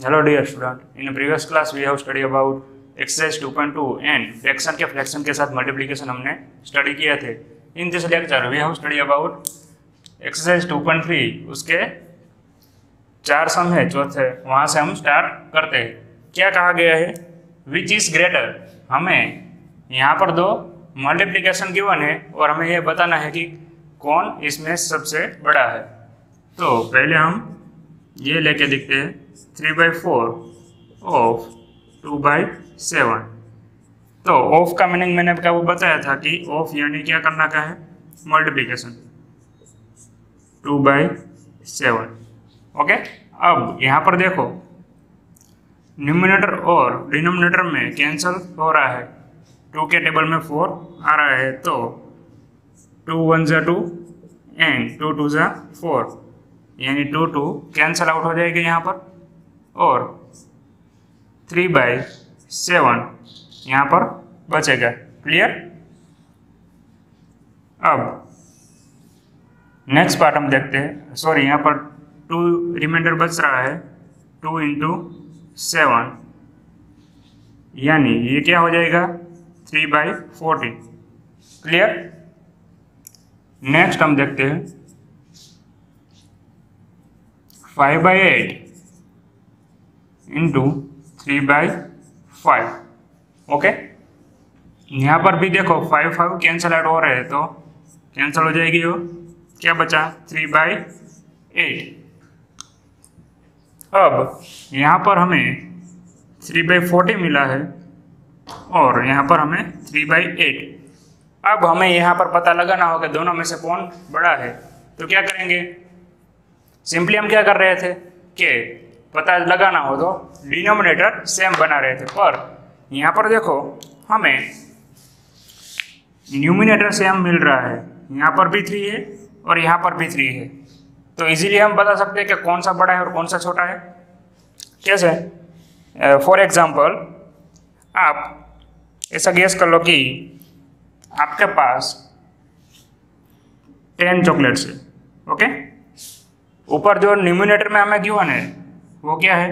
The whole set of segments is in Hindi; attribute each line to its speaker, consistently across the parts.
Speaker 1: Hello dear student, in the previous class we have studied about exercise 2.2 and fraction के साथ मल्टीप्लिकेशन हमने स्टडी किए थे। In this lecture we have study about exercise 2.3, उसके 4 सम है, चौथे वहाँ से हम स्टार्ट करते हैं। क्या कहा गया है? Which is greater. हमें यहाँ पर दो मल्टीप्लिकेशन गिवन है और हमें यह बताना है कि कौन इसमें सबसे बड़ा है। तो पहले हम ये लेके देखते हैं 3/4 ऑफ 2/7। तो ऑफ का मीनिंग मैंने आपको बताया था कि ऑफ यानी क्या करना का है, मल्टीप्लिकेशन 2/7। ओके, अब यहाँ पर देखो न्यूमिनेटर और डिनोमिनेटर में कैंसिल हो रहा है। 2 के टेबल में 4 आ रहा है, तो 2 1 जा 2 एंड 2 2 जा 4, यानी 2 2 कैंसिल आउट हो जाएगा यहाँ पर, और 3/7 यहाँ पर बचेगा। क्लियर? अब नेक्स्ट पार्ट हम देखते हैं। सॉरी, यहाँ पर 2 रिमाइंडर बच रहा है, 2 × 7, यानी ये क्या हो जाएगा 3/14। क्लियर? नेक्स्ट हम देखते हैं 5/8 × 3/5। ओके, यहाँ पर भी देखो 5 5 कैंसल आउट हो रहे हैं, तो कैंसिल हो जाएगी। वो क्या बचा 3/8। अब यहाँ पर हमें 3/40 मिला है और यहाँ पर हमें 3/8। अब हमें यहाँ पर पता लगाना होगा दोनों में से कौन बड़ा है। तो क्या करेंगे, सिंपली हम क्या कर रहे थे कि पता लगाना हो तो डिनोमिनेटर सेम बना रहे थे, पर यहाँ पर देखो हमें न्यूमिनेटर सेम मिल रहा है। यहाँ पर भी 3 है और यहाँ पर भी 3 है, तो इजीली हम बता सकते हैं कि कौन सा बड़ा है और कौन सा छोटा है। कैसे? फॉर एग्जाम्पल, आप ऐसा गेस कर लो कि आपके पास 10 चॉकलेट्स है। ओके, ऊपर जो न्यूमिनेटर में हमें गिवन है वो क्या है,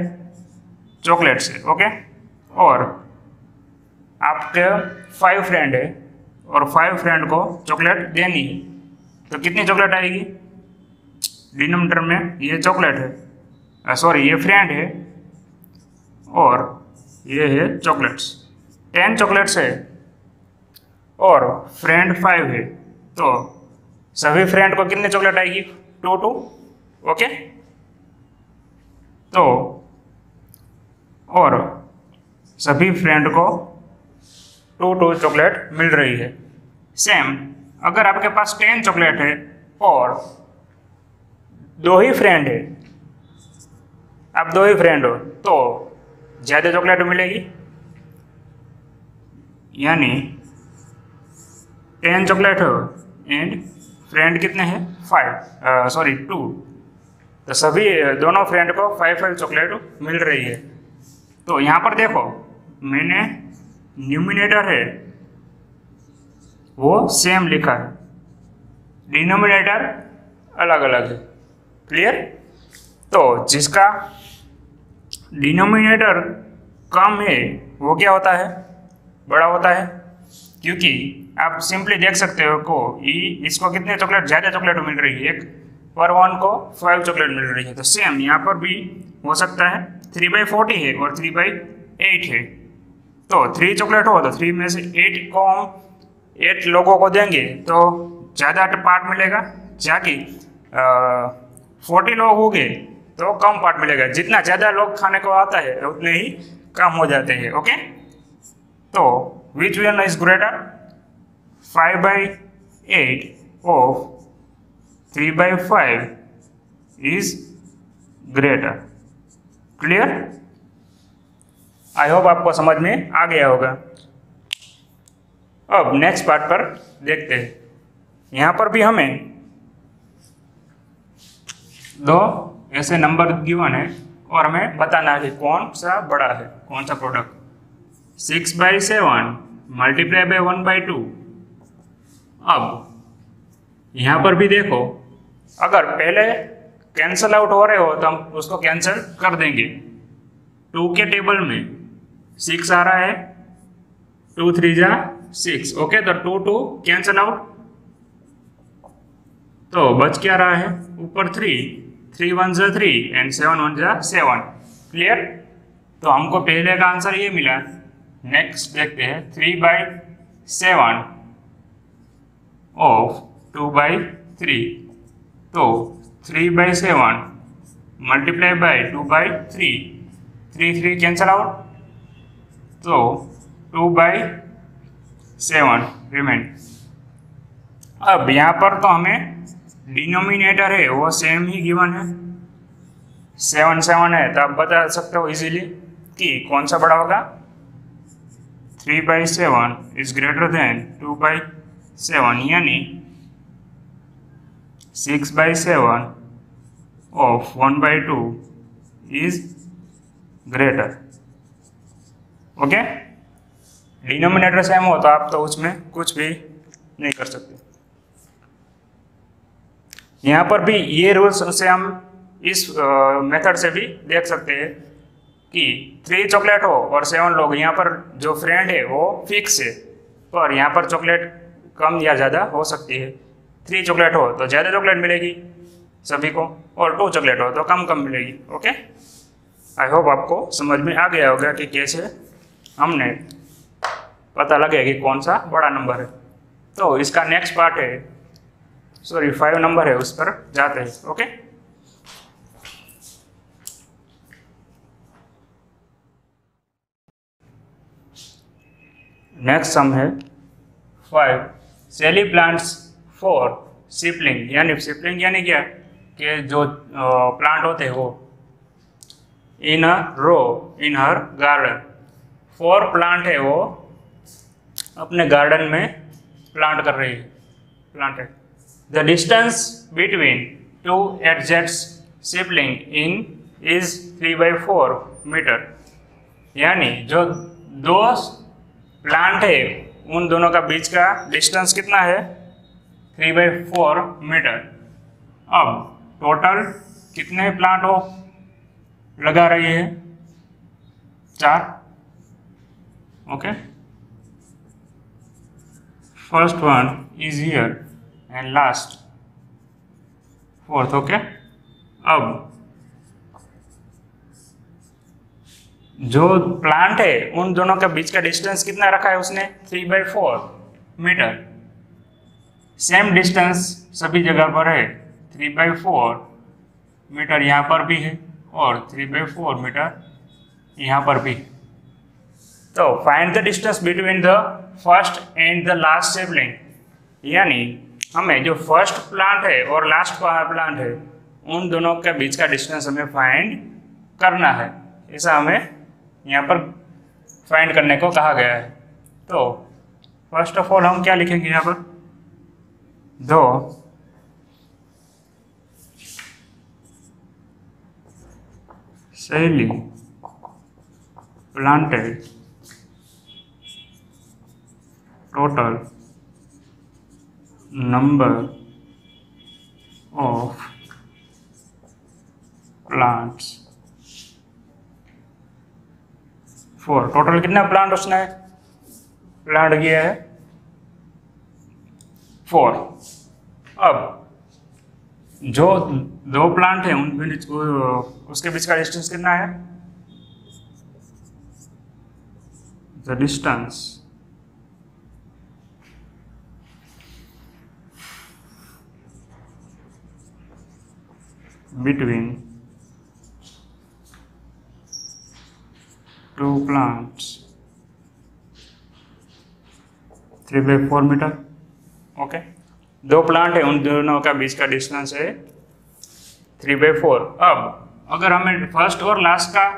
Speaker 1: चॉकलेट्स है। ओके, और आपके 5 फ्रेंड है और 5 फ्रेंड को चॉकलेट देनी है, तो कितनी चॉकलेट आएगी? डिनोमिनेटर में ये चॉकलेट है, सॉरी ये फ्रेंड है और ये है चॉकलेट्स। 10 चॉकलेट्स है और फ्रेंड 5 है, तो सभी फ्रेंड को कितनी चॉकलेट आएगी? 2 2। ओके, तो और सभी फ्रेंड को 2 2 चॉकलेट मिल रही है। सेम अगर आपके पास 10 चॉकलेट है और 2 ही फ्रेंड है, आप 2 ही फ्रेंड हो, तो ज़्यादा चॉकलेट मिलेगी, यानी 10 चॉकलेट हो एंड फ्रेंड कितने हैं? 2, तो सभी दोनों फ्रेंड को 5 5 चॉकलेट मिल रही है। तो यहाँ पर देखो मैंने न्यूमिनेटर है वो सेम लिखा है, डिनोमिनेटर अलग अलग है। क्लियर? तो जिसका डिनोमिनेटर कम है वो क्या होता है, बड़ा होता है, क्योंकि आप सिंपली देख सकते हो को इसको कितने चॉकलेट, ज़्यादा चॉकलेट मिल रही है, एक पर 1 को 5 चॉकलेट मिल रही है। तो सेम यहाँ पर भी हो सकता है 3/40 है और 3/8 है, तो 3 चॉकलेट हो तो 3 में से 8 को हम 8 लोगों को देंगे तो ज़्यादा पार्ट मिलेगा, जाकि 40 लोग हो गए तो कम पार्ट मिलेगा। जितना ज़्यादा लोग खाने को आता है उतने ही कम हो जाते हैं। ओके, तो which one is greater, 5/8 of 3/5 is greater. Clear? I hope आपको समझ में आ गया होगा। अब नेक्स्ट पार्ट पर देखते हैं। यहाँ पर भी हमें 2 ऐसे नंबर गिवन है और हमें बताना है कि कौन सा बड़ा है, कौन सा प्रोडक्ट। 6/7 multiply by 1/2। अब यहाँ पर भी देखो, अगर पहले कैंसल आउट हो रहे हो तो हम उसको कैंसिल कर देंगे। 2 के टेबल में 6 आ रहा है, 2 3 जा 6, ओके। तो 2 2 कैंसल आउट, तो बच क्या रहा है ऊपर 3 1 जा 3 एंड 7 1 जा 7, क्लियर। तो हमको पहले का आंसर ये मिला। नेक्स्ट देखते हैं 3/7 ऑफ 2/3, तो 3/7 मल्टीप्लाई बाय 2/3, 3 3 कैंसल आउट, तो 2/7 रिमेन। अब यहाँ पर तो हमें डिनोमिनेटर है वो सेम ही गिवन है, 7 7 है, तो आप बता सकते हो इजीली कि कौन सा बड़ा होगा। 3/7 इज ग्रेटर देन 2/7, यानी 6/7 of 1/2 is greater, okay. Denominator same हो तो आप तो उसमें कुछ भी नहीं कर सकते। यहाँ पर भी ये रूल्स से हम इस मेथड से भी देख सकते हैं कि 3 चॉकलेट हो और 7 लोग, यहाँ पर जो फ्रेंड है वो फिक्स है, पर यहाँ पर चॉकलेट कम या ज़्यादा हो सकती है। 3 चॉकलेट हो तो ज़्यादा चॉकलेट मिलेगी सभी को, और 2 चॉकलेट हो तो कम कम मिलेगी, ओके। आई होप आपको समझ में आ गया होगा कि कैसे हमने पता लगे कि कौन सा बड़ा नंबर है। तो इसका नेक्स्ट पार्ट है, सॉरी 5 नंबर है, उस पर जाते हैं, ओके। नेक्स्ट सम है 5 सेली प्लांट्स 4 सिपलिंग, यानी क्या कि जो प्लांट होते हैं वो इन अ रो इन हर गार्डन, 4 प्लांट है वो अपने गार्डन में प्लांट कर रही है, प्लांट है। The distance between 2 exact sapling in is 3/4 metre, यानी जो 2 प्लांट है उन दोनों का बीच का डिस्टेंस कितना है 3/4 मीटर। अब टोटल कितने प्लांट हो लगा रही है, 4, okay. First one is here and last 4th, okay. अब जो प्लांट है उन दोनों के बीच का डिस्टेंस कितना रखा है उसने 3/4 मीटर। सेम डिस्टेंस सभी जगह पर है, 3/4 मीटर यहाँ पर भी है और 3/4 मीटर यहाँ पर भी। तो find the distance between the first and the last sibling, यानी हमें जो फर्स्ट प्लांट है और लास्ट प्लांट है उन दोनों के बीच का डिस्टेंस हमें फाइंड करना है, ऐसा हमें यहाँ पर फाइंड करने को कहा गया है। तो फर्स्ट ऑफ ऑल हम क्या लिखेंगे यहाँ पर, दो सहेली planted total number of plants 4, total कितना प्लांट उसने प्लांट किया है 4। अब जो 2 प्लांट है उन उसके बीच का डिस्टेंस कितना है, the distance between 2 plants 3/4 metre, okay. 2 plant है उन दोनों का बीच का डिस्टेंस है 3/4। अब अगर हमें फर्स्ट और लास्ट का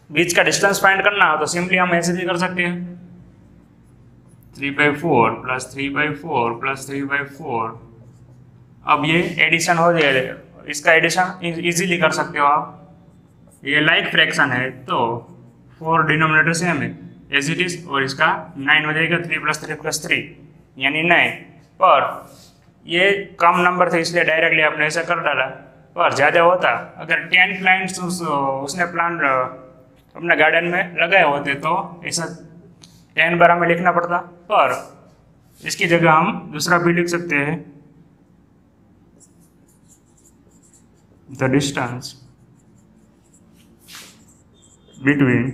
Speaker 1: बीच का डिस्टेंस फाइंड करना हो तो सिंपली हम ऐसे भी कर सकते हैं, 3/4 + 3/4 + 3/4। अब ये एडिशन हो जाएगा, इसका एडिशन इजीली कर सकते हो आप, ये लाइक फ्रैक्शन है तो 4 डिनोमिनेटर सेम है एज इट इज, और इसका 9 हो जाएगा, 3 + 3 + 3 यानी 9। पर ये कम नंबर थे इसलिए डायरेक्टली आपने ऐसा कर डाला, पर ज़्यादा होता अगर 10 प्लांट्स उसने प्लांट अपने गार्डन में लगाए होते तो ऐसा 10 बार हमें लिखना पड़ता, पर इसकी जगह हम दूसरा भी लिख सकते हैं, the distance between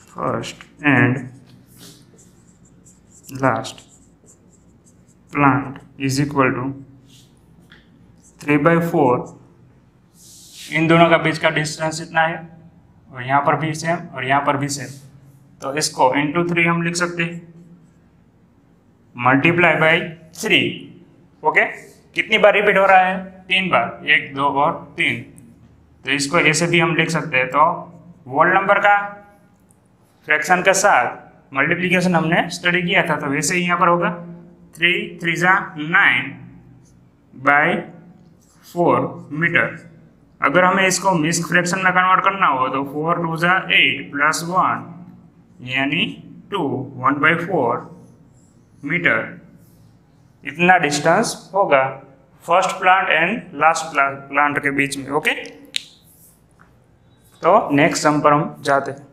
Speaker 1: first and last plant is equal to 3/4। इन दोनों का बीच का डिस्टेंस इतना है, और यहाँ पर भी सेम और यहाँ पर भी सेम, तो इसको इंटू 3 हम लिख सकते हैं, मल्टीप्लाई बाई 3। ओके, कितनी बार रिपीट हो रहा है? 3 बार, 1 2 और 3। तो इसको ऐसे भी हम लिख सकते हैं। तो होल नंबर का फ्रैक्शन के साथ मल्टीप्लिकेशन हमने स्टडी किया था, तो वैसे ही यहाँ पर होगा 3 3 जा 9/4 मीटर। अगर हमें इसको मिक्स्ड फ्रैक्शन में कन्वर्ट करना हो तो 4 2 जा 8 प्लस 1 यानी 2 1/4 मीटर। इतना डिस्टेंस होगा first plant and last plant के बीच में। ओके, तो नेक्स्ट सम पर हम जाते हैं।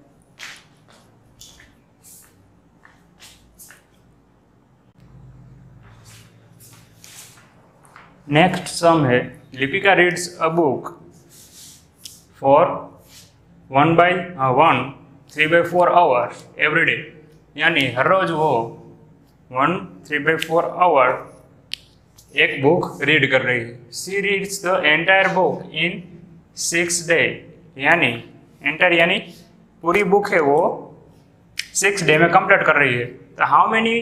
Speaker 1: नेक्स्ट सम है, Lipika reads a book for 3/4 hour every day, यानी हर रोज वो 3/4 आवर एक बुक रीड कर रही है। She reads the entire book in 6 day, यानी एंटायर यानी पूरी बुक है वो 6 डे में कंप्लीट कर रही है। तो how many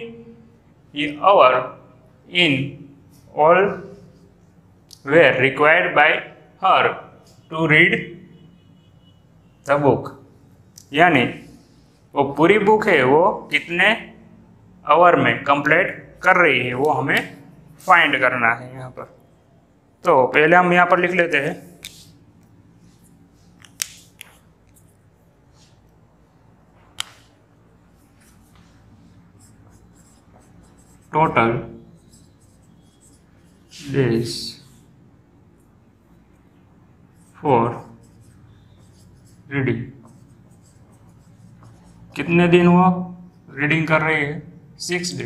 Speaker 1: hour in all were required by her to read the book, यानी वो पूरी बुक है वो कितने आवर में कंप्लीट कर रही है वो हमें फाइंड करना है यहाँ पर। तो पहले हम यहाँ पर लिख लेते हैं टोटल डेज फॉर रीडिंग। कितने दिन वो रीडिंग कर रही है? 6 डे।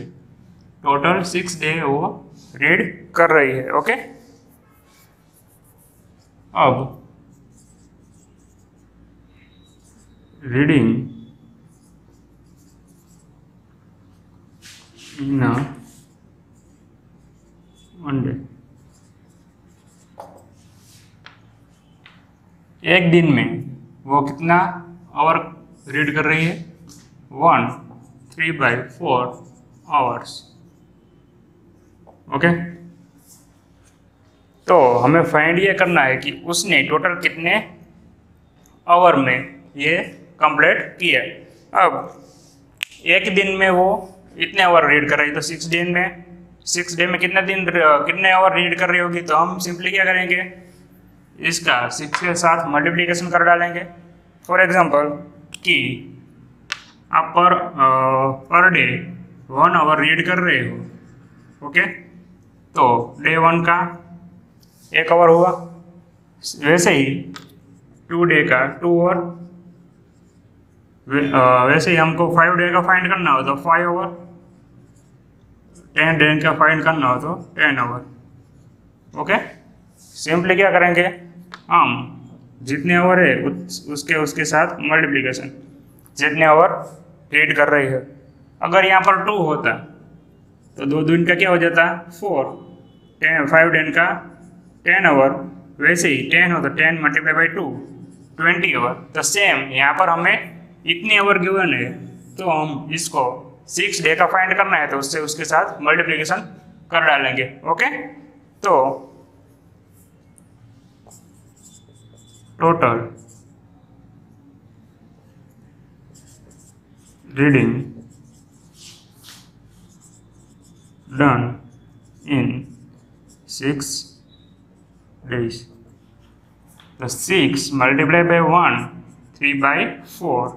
Speaker 1: टोटल 6 डे वो रीड कर रही है। ओके, अब रीडिंग इन वन डे, एक दिन में वो कितना आवर रीड कर रही है? 3/4 आवर्स। ओके, तो हमें फाइंड ये करना है कि उसने टोटल कितने आवर में ये कंप्लीट किया। अब एक दिन में वो इतने आवर रीड कर रही है, तो 6 डे में कितने आवर रीड कर रही होगी? तो हम सिंपली क्या करेंगे, इसका 6 के साथ मल्टीप्लिकेशन कर डालेंगे। फॉर एग्जांपल कि आप पर डे 1 आवर रीड कर रहे हो, ओके, तो डे 1 का 1 आवर हुआ, वैसे ही 2 डे का 2 आवर, वैसे ही हमको 5 डे का फाइंड करना हो तो 5 आवर, 10 डे का फाइंड करना हो तो 10 आवर। ओके, सिंपली क्या करेंगे, हम जितने आवर है उसके साथ मल्टीप्लिकेशन, जितने आवर रीड कर रही है। अगर यहाँ पर 2 होता तो 2 दिन का क्या हो जाता? 4, 5 दिन का 10 आवर, वैसे ही 10 हो तो 10 मल्टीप्लाई बाई 2 20 आवर। तो सेम यहाँ पर हमें इतनी आवर गिवन है, तो हम इसको 6 डे का फाइंड करना है तो उसके साथ मल्टीप्लिकेशन कर डालेंगे। ओके, तो total reading done in 6 days. तो 6 मल्टीप्लाई बाई 1 3/4,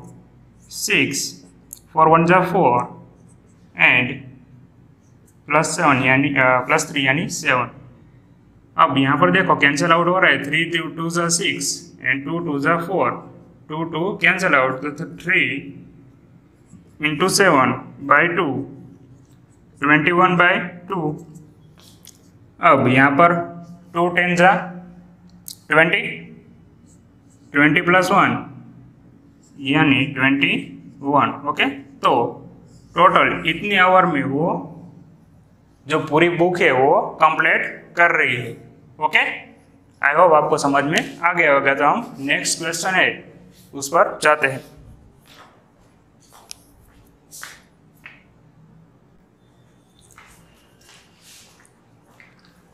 Speaker 1: 6 4 1 जा 4 एंड +7 यानी +3 यानी 7। अब यहाँ पर देखो कैंसिल आउट हो रहा है, 3 2 ज़ा 6 एंड 2 2 ज़ा 4, 2 2 कैंसिल आउट, तो 3 इंटू 7 बाई 2, 21 बाई 2। अब यहाँ पर 2 10 ज़ा 20, 20 प्लस 1 यानी 21। ओके, तो टोटल इतनी आवर में वो जो पूरी बुक है वो कंप्लीट कर रही है। ओके, आई होप आपको समझ में आ गया होगा। तो हम नेक्स्ट क्वेश्चन है उस पर जाते हैं।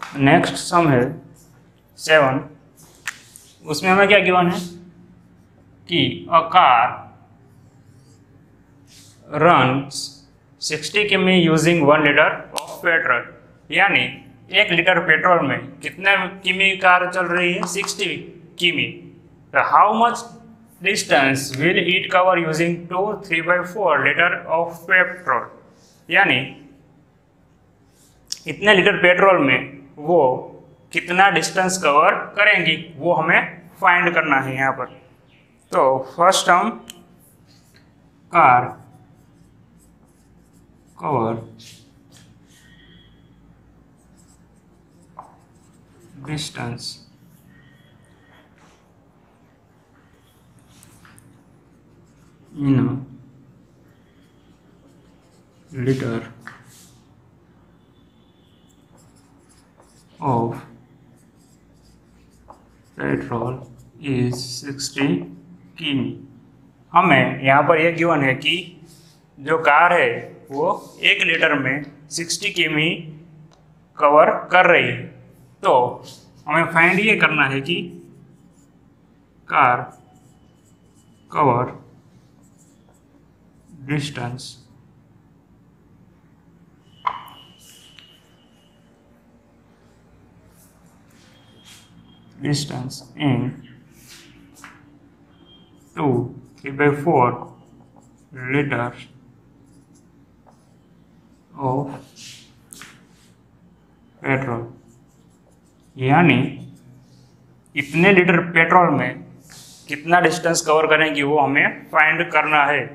Speaker 1: नेक्स्ट सम है 7। उसमें हमें क्या गिवन है कि अ कार runs 60 किमी यूजिंग 1 लीटर ऑफ पेट्रोल, यानी 1 लीटर पेट्रोल में कितना किमी कार चल रही है, 60 किमी। तो how much distance will it cover using 2 3/4 litre of petrol, यानी इतने लीटर पेट्रोल में वो कितना डिस्टेंस कवर करेंगी वो हमें फाइंड करना है यहाँ पर। तो फर्स्ट हम car cover distance in litre of petrol is 60 किमी। हमें यहाँ पर यह गिवन है कि जो कार है वो 1 लीटर में 60 किमी कवर कर रही है। तो हमें फाइंड ये करना है कि car cover distance in 2 3/4 liters of petrol, यानी इतने लीटर पेट्रोल में कितना डिस्टेंस कवर करेंगी वो हमें फाइंड करना है।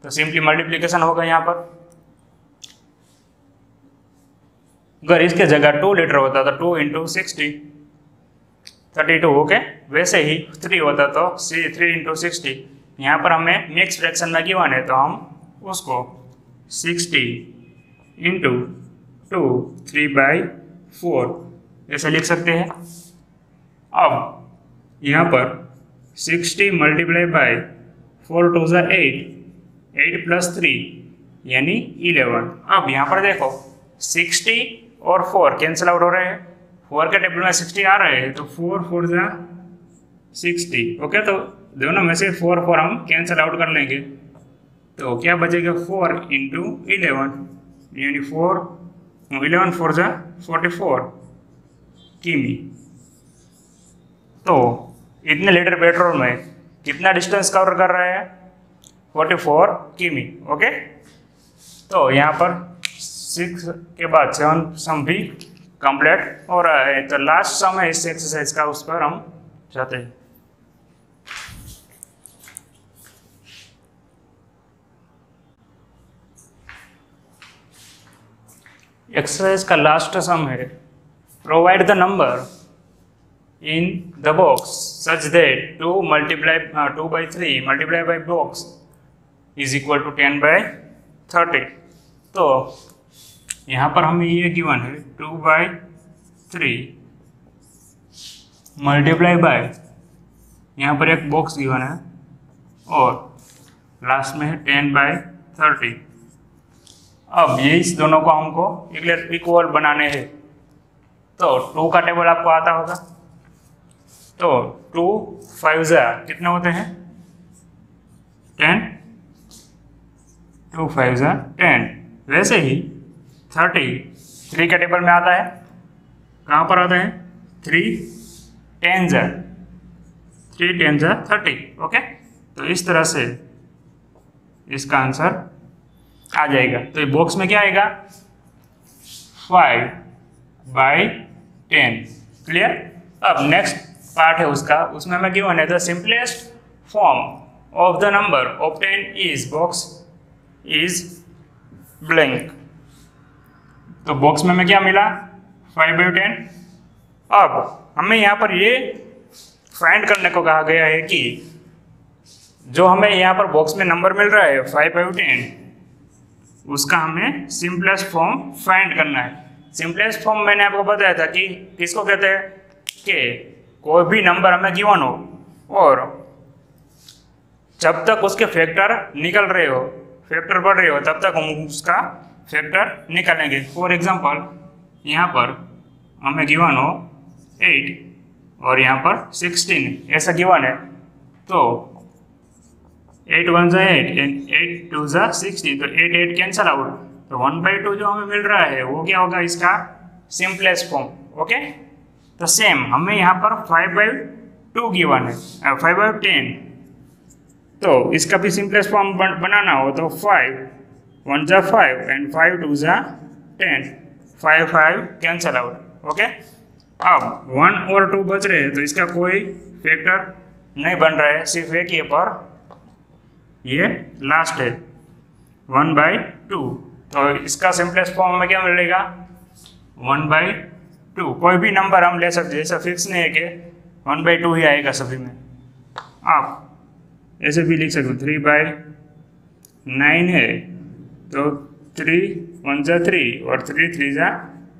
Speaker 1: तो सिंपली मल्टीप्लिकेशन होगा यहाँ पर। अगर इसके जगह 2 लीटर होता तो 2 × 60 32। ओके, वैसे ही 3 होता तो 3 × 60। यहाँ पर हमें मिक्स फ्रैक्शन में गिवन है तो हम उसको 60 × 2 3/4 ऐसे लिख सकते हैं। अब यहाँ पर 60 मल्टीप्लाई बाय 4 2 ज़ा 8, 8 + 3 यानी 11। अब यहाँ पर देखो 60 और 4 कैंसिल आउट हो रहे हैं, 4 के टेबल में 60 आ रहे हैं तो 4 4 ज़ा 60। ओके, तो दोनों में से 4 4 हम कैंसिल आउट कर लेंगे तो क्या बचेगा 4 × 11 यानी 11 4 ज़ा 44 किमी। तो इतने लीटर पेट्रोल में कितना डिस्टेंस कवर कर रहे हैं, 44 किमी। ओके, तो यहाँ पर 6 के बाद 7 सम भी कंप्लीट हो रहा है। तो लास्ट सम है इस एक्सरसाइज का, उस पर हम जाते हैं। एक्सरसाइज का लास्ट सम है, provide the number in the box such that 2/3 multiply by box is equal to 10/30। तो यहाँ पर हमें ये गिवन है 2/3 मल्टीप्लाई बाय, यहाँ पर एक बॉक्स गिवन है और लास्ट में है 10/30। अब ये इस दोनों को हमको इक्वल बनाने हैं। तो 2 का टेबल आपको आता होगा, तो 2 5 ज़ा कितने होते हैं 10, 2 5 ज़ा 10। वैसे ही 30 3 के टेबल में आता है, कहाँ पर आता है 3 10 ज़ा 30। ओके, तो इस तरह से इसका आंसर आ जाएगा। तो ये बॉक्स में क्या आएगा 5/10। क्लियर। अब नेक्स्ट पार्ट है उसका, उसमें हमें गिवन है the simplest form of the number obtain is box is blank. तो बॉक्स में हमें क्या मिला 5/10। अब हमें यहाँ पर ये फाइंड करने को कहा गया है कि जो हमें यहाँ पर बॉक्स में नंबर मिल रहा है 5/10, उसका हमें सिंपलेस्ट फॉर्म फाइंड करना है। सिंपलेस्ट फॉर्म मैंने आपको बताया था कि किसको कहते हैं कि कोई भी नंबर हमें गिवन हो और जब तक उसके फैक्टर निकल रहे हो, फैक्टर बढ़ रहे हो, तब तक हम उसका फैक्टर निकालेंगे। फॉर एग्जांपल यहाँ पर हमें गिवन हो 8 और यहाँ पर 16 ऐसा गिवन है, तो 8 1 जा 8 एंड 8 2 जा 16, तो 8 8 कैंसल आउट, तो 1/2 जो हमें मिल रहा है वो क्या होगा इसका सिंपलेस्ट फॉर्म। ओके, तो सेम हमें यहाँ पर 5/2 गिवन है 5/10, तो इसका भी सिंपलेस्ट फॉर्म बनाना हो तो 5 1 जा 5 एंड 5 2 जा 10, 5 5 कैंसल आउट। ओके, अब 1 और 2 बच रहे हैं, तो इसका कोई फैक्टर नहीं बन रहा है, सिर्फ एक ये पर ये लास्ट है 1/2, तो इसका सिंपलेस्ट फॉर्म में क्या मिलेगा 1/2। कोई भी नंबर हम ले सकते हैं, ऐसा फिक्स नहीं है कि 1/2 ही आएगा सभी में, आप ऐसे भी लिख सकते हो। 3/9 है तो 3 1 जा 3 और 3 3 जा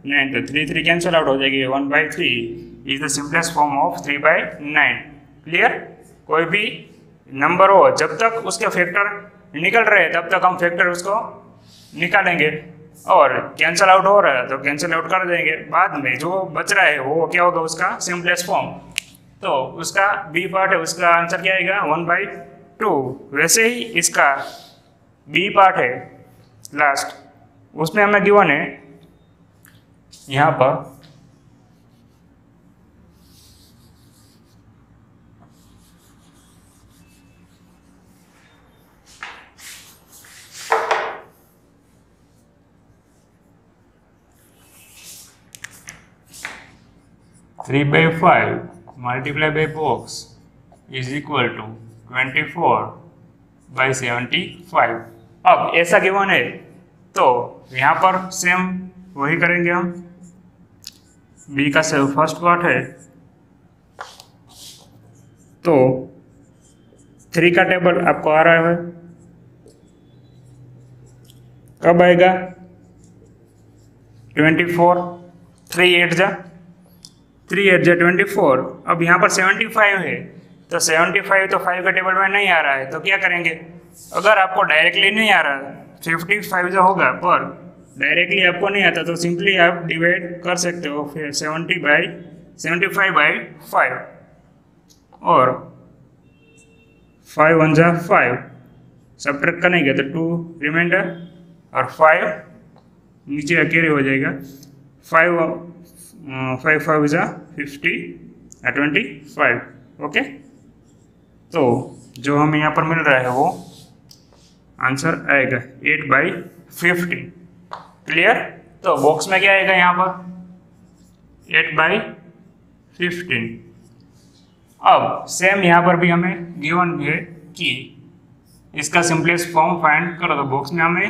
Speaker 1: 9, तो 3 3 कैंसल आउट हो जाएगी, 1/3 is the simplest form of 3/9। Clear. कोई भी नंबर हो जब तक उसके फैक्टर निकल रहे हैं तब तक हम फैक्टर उसको निकालेंगे, और कैंसल आउट हो रहा है तो कैंसल आउट कर देंगे, बाद में जो बच रहा है वो क्या होगा उसका सिंपलेस्ट फॉर्म। तो उसका बी पार्ट है, उसका आंसर क्या आएगा 1/2। वैसे ही इसका बी पार्ट है लास्ट, उसमें हमें गिवन है यहाँ पर 3/5 multiplied by box is equal to 24/75। अब ऐसा गिवन है तो यहाँ पर सेम वही करेंगे हम। बी का फर्स्ट पार्ट है तो 3 का टेबल आपको आ रहा है, कब आएगा 24, 3 8 जा 24। अब यहाँ पर 75 है तो 75 तो 5 का टेबल में नहीं आ रहा है, तो क्या करेंगे, अगर आपको डायरेक्टली नहीं आ रहा 55 जो होगा पर डायरेक्टली आपको नहीं आता तो सिंपली आप डिवाइड कर सकते हो, फिर 75/5 और 5 1 जा 5 सब्ट्रैक्ट करेंगे तो 2 रिमाइंडर और 5 नीचे अकेले हो जाएगा, 5 5 जा 25। ओके, तो जो हमें यहाँ पर मिल रहा है वो आंसर आएगा 8/15। क्लियर। तो बॉक्स में क्या आएगा यहाँ पर 8/15। अब सेम यहाँ पर भी हमें गिवन है कि इसका सिंपलेस्ट फॉर्म फाइंड करो, तो बॉक्स में हमें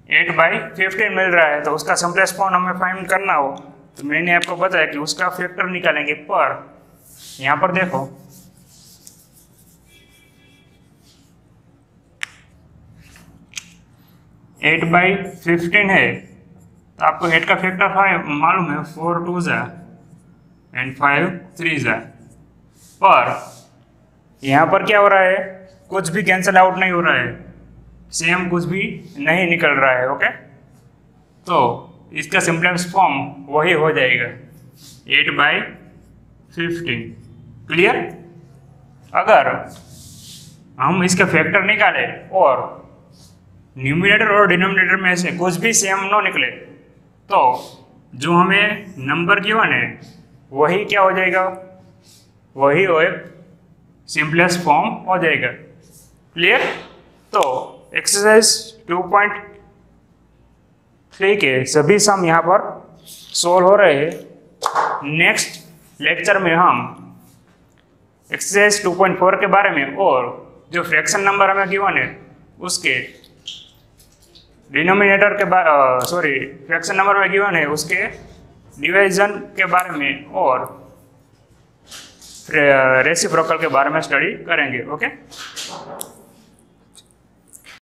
Speaker 1: 8/15 मिल रहा है, तो उसका सिंपलेस्ट फॉर्म हमें फाइंड करना हो तो मैंने आपको बताया कि उसका फैक्टर निकालेंगे। पर यहाँ पर देखो 8/15 है तो आपको 8 का फैक्टर 5 मालूम है, 4 2 जा एंड 5 3 जा। पर यहाँ पर क्या हो रहा है, कुछ भी कैंसिल आउट नहीं हो रहा है, सेम कुछ भी नहीं निकल रहा है। ओके, तो इसका सिंपलेस्ट फॉर्म वही हो जाएगा 8/15। क्लियर। अगर हम इसका फैक्टर निकाले और न्यूमिनेटर और डिनोमिनेटर में से कुछ भी सेम न निकले तो जो हमें नंबर गिवन है वही क्या हो जाएगा, वही एक सिंपलेस्ट फॉर्म हो जाएगा। क्लियर। तो एक्सरसाइज 2.3 के सभी सम यहाँ पर सोल्व हो रहे हैं। नेक्स्ट लेक्चर में हम एक्सरसाइज 2.4 के बारे में और जो फ्रैक्शन नंबर हमें गिवन है उसके डिनोमिनेटर के फ्रैक्शन नंबर में गिवन है उसके डिवीजन के बारे में और रेसिप्रोकल के बारे में स्टडी करेंगे। ओके।